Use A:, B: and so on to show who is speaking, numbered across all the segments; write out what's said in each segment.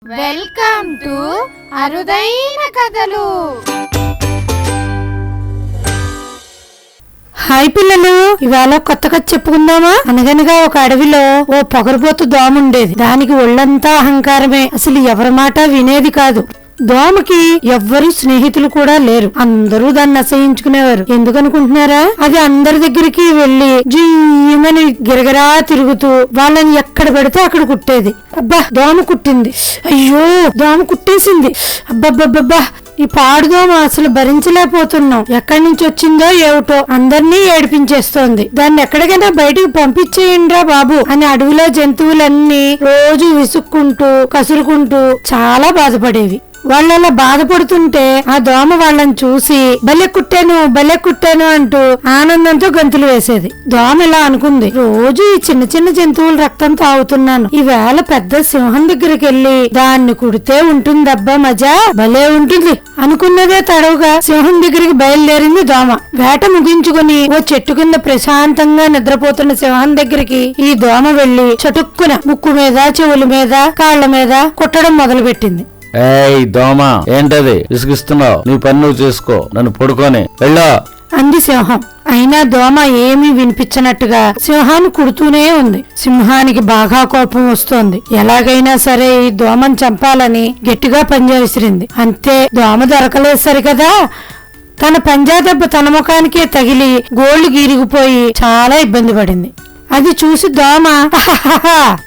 A: Welcome to అరుదైన కథలు.
B: Hi పిల్లలు, ఇవాళ కొత్త కథ చెప్పుకుందామా? అనగనగా ఒక అడవిలో ఓ పొగరుబోతు దోమ ఉండేది. దానికి ఒళ్ళంతా అహంకారమే, అసలు ఎవరి మాట వినేది కాదు. దోమకి ఎవ్వరు స్నేహితులు కూడా లేరు. అందరూ దాన్ని అసహించుకునేవారు. ఎందుకనుకుంటున్నారా? అది అందరి దగ్గరికి వెళ్లి జీమని గిరగరా తిరుగుతూ వాళ్ళని ఎక్కడ పెడితే అక్కడ కుట్టేది. అబ్బా, దోమ కుట్టింది, అయ్యో దోమ కుట్టేసింది, అబ్బబ్బబ్బబ్బా ఈ పాడుదోమ అసలు భరించలేకపోతున్నాం. ఎక్కడి నుంచి వచ్చిందో ఏమిటో అందరినీ ఏడిపించేస్తోంది. దాన్ని ఎక్కడికైనా బయటకు పంపించేయండిరా బాబు అని అడవిలో జంతువులన్నీ రోజు విసుక్కుంటూ కసురుకుంటూ చాలా బాధపడేవి. వాళ్ళలా బాధపడుతుంటే ఆ దోమ వాళ్ళని చూసి భలే కుట్టాను అంటూ ఆనందంతో గంతులు వేసేది. దోమ ఇలా అనుకుంది, రోజు ఈ చిన్న చిన్న జంతువుల రక్తం తాగుతున్నాను, ఈవేళ పెద్ద సింహం దగ్గరికి వెళ్లి దాన్ని కుడితే ఉంటుందబ్బా మజా, భలే ఉంటుంది అనుకున్నదే తడవుగా సింహం దగ్గరికి బయలుదేరింది దోమ. వేట ముగించుకుని ఓ చెట్టు కింద ప్రశాంతంగా నిద్రపోతున్న సింహం దగ్గరికి ఈ దోమ వెళ్లి చటుక్కున ముక్కు మీద, చెవుల మీద, కాళ్ల మీద కుట్టడం మొదలు పెట్టింది.
C: ఏయ్ దోమ, ఏంటది విసిగిస్తున్నావు? నీ పని నువ్వు చేసుకో, నన్ను పడుకోని వెళ్ళా
B: అంది సింహం. అయినా దోమ ఏమీ వినిపించనట్టుగా సింహాన్ని కుడుతూనే ఉంది. సింహానికి బాగా కోపం వస్తోంది. ఎలాగైనా సరే ఈ దోమను చంపాలని గట్టిగా పంజా విసిరింది. అంతే, దోమ దొరకలేదు సరికదా, తన పంజా దెబ్బ తన ముఖానికే తగిలి గోళ్లు గీరిగిపోయి చాలా ఇబ్బంది పడింది. అది చూసి దోమ,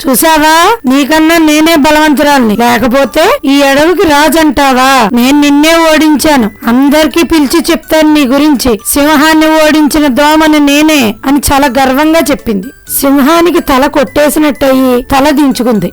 B: చూసావా, నీకన్నా నేనే బలవంతురాల్ని, లేకపోతే ఈ అడవికి రాజంటావా? నేను నిన్నే ఓడించాను, అందరికీ పిలిచి చెప్తాను నీ గురించి. సింహాన్ని ఓడించిన దోమని నేనే అని చాలా గర్వంగా చెప్పింది. సింహానికి తల కొట్టేసినట్టయి తల దించుకుంది.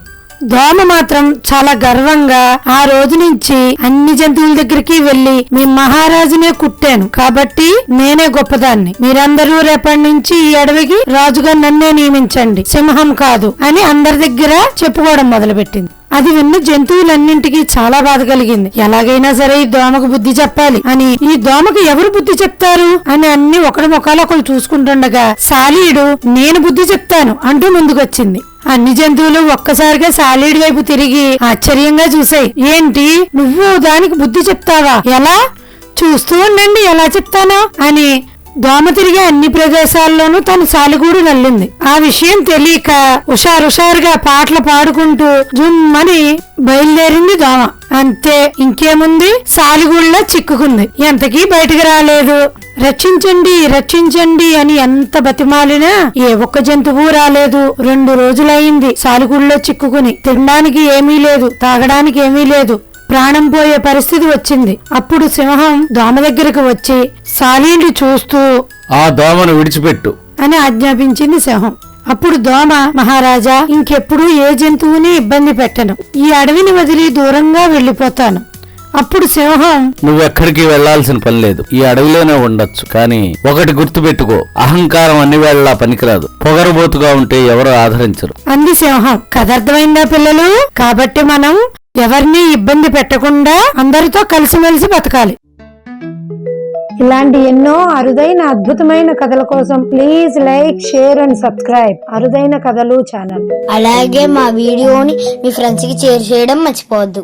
B: దోమ మాత్రం చాలా గర్వంగా ఆ రోజు నుంచి అన్ని జంతువుల దగ్గరికి వెళ్లి మీ మహారాజునే కుట్టాను కాబట్టి నేనే గొప్పదాన్ని, మీరందరూ రేపటి నుంచి ఈ అడవికి రాజుగా నన్నే నియమించండి, సింహం కాదు అని అందరి దగ్గర చెప్పుకోవడం మొదలుపెట్టింది. అది విన్న జంతువులన్నింటికి చాలా బాధ కలిగింది. ఎలాగైనా సరే ఈ దోమకు బుద్ధి చెప్పాలి అని, ఈ దోమకు ఎవరు బుద్ధి చెప్తారు అని అన్ని ఒకరి ముఖాలు ఒకరు చూసుకుంటుండగా సాలీడు నేను బుద్ధి చెప్తాను అంటూ ముందుకొచ్చింది. అన్ని జంతువులు ఒక్కసారిగా సాలీడు వైపు తిరిగి ఆశ్చర్యంగా చూసాయి. ఏంటి, నువ్వు దానికి బుద్ధి చెప్తావా? ఎలా? చూస్తూ ఉండండి ఎలా చెప్తానో అని దోమ తిరిగే అన్ని ప్రదేశాల్లోనూ తన సాలిగూడు నల్లింది. ఆ విషయం తెలియక హుషారుగా పాటలు పాడుకుంటూ జుమ్మని బయలుదేరింది దోమ. అంతే, ఇంకేముంది, సాలిగూడులో చిక్కుకుంది. ఎంతకీ బయటకు రాలేదు. రక్షించండి అని ఎంత బతిమాలినా ఏ ఒక్క జంతువు రాలేదు. 2 రోజులైంది సాలిగూడులో చిక్కుకుని. తినడానికి ఏమీ లేదు, తాగడానికి ఏమీ లేదు, ప్రాణం పోయే పరిస్థితి వచ్చింది. అప్పుడు సింహం దోమ దగ్గరకు వచ్చి సాలీని చూస్తూ
C: ఆ దోమను విడిచిపెట్టు
B: అని ఆజ్ఞాపించింది సింహం. అప్పుడు దోమ, మహారాజా, ఇంకెప్పుడు ఏ జంతువుని ఇబ్బంది పెట్టను, ఈ అడవిని వదిలి దూరంగా వెళ్లిపోతాను. అప్పుడు సింహం,
C: నువ్వెక్కడికి వెళ్లాల్సిన పని లేదు, ఈ అడవిలోనే ఉండొచ్చు. కానీ ఒకటి గుర్తుపెట్టుకో, అహంకారం అన్ని వేళలా పనికిరాదు, పొగరబోతుగా ఉంటే ఎవరు ఆదరించరు
B: అంది సింహం. కథ అర్థమైందా పిల్లలు? కాబట్టి మనం ఎవరిని ఇబ్బంది పెట్టకుండా అందరితో కలిసిమెలిసి బతకాలి. ఇలాంటి ఎన్నో అరుదైన అద్భుతమైన కథల కోసం please like, share and subscribe అరుదైన కథలు ఛానల్.
D: అలాగే మా వీడియోని మీ ఫ్రెండ్స్ కి షేర్ చేయడం మర్చిపోవద్దు.